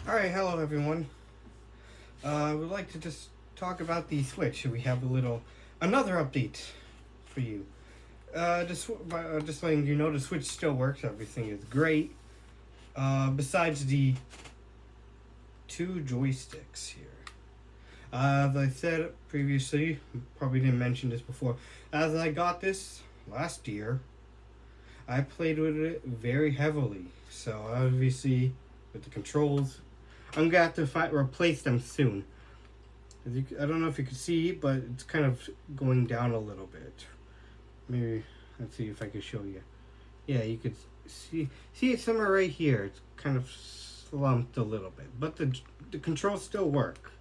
Alright, hello everyone. I would like to just talk about the Switch. We have another update for you. Just letting you know the Switch still works. Everything is great. Besides the two joysticks here. As I said previously, probably didn't mention this before. As I got this last year, I played with it very heavily. So obviously, with the controls, I'm gonna have to replace them soon. I don't know if you can see, but it's kind of going down a little bit. Maybe let's see if I can show you. Yeah, you could see it somewhere right here. It's kind of slumped a little bit, but the controls still work.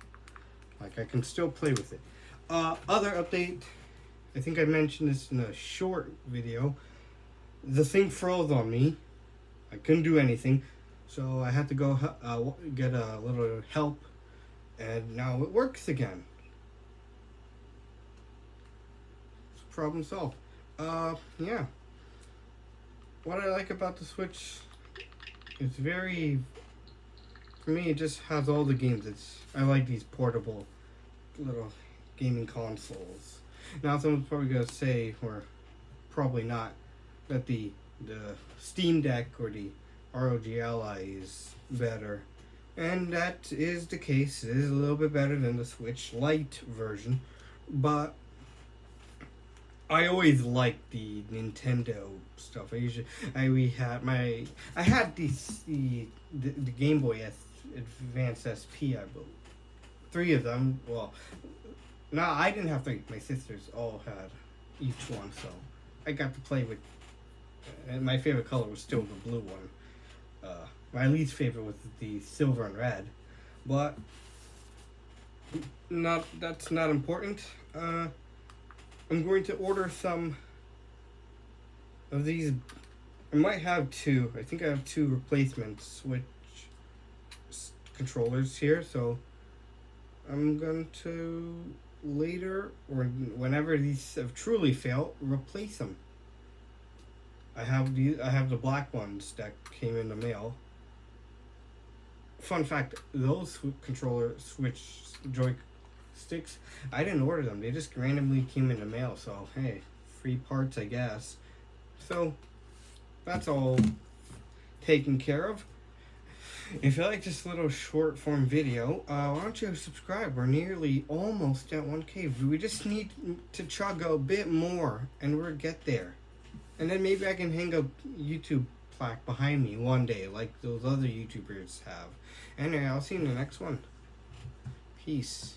Like I can still play with it. Other update. I think I mentioned this in a short video. The thing froze on me. I couldn't do anything. So I had to go get a little help, and now it works again. Problem solved. Yeah. What I like about the Switch, it's for me, it just has all the games. I like these portable little gaming consoles. Now someone's probably gonna say, or probably not, that the Steam Deck or the ROG Ally is better, and that is the case. It is a little bit better than the Switch Lite version, but I always liked the Nintendo stuff. I had the Game Boy Advance SP. I believe 3 of them. Well, no, I didn't have 3. My sisters all had each one, so I got to play with. And my favorite color was still the blue one. My least favorite was the silver and red, but that's not important. I'm going to order some of these. I might have 2. I think I have 2 replacement Switch controllers here, so I'm going to later, or whenever these have truly failed, replace them. I have the black ones that came in the mail. Fun fact, those Switch joysticks, I didn't order them. They just randomly came in the mail, so hey, free parts, I guess. So, that's all taken care of. If you like this little short form video, why don't you subscribe? We're nearly almost at 1K. We just need to chug a bit more, and we'll get there. And then maybe I can hang a YouTube plaque behind me one day, like those other YouTubers have. Anyway, I'll see you in the next one. Peace.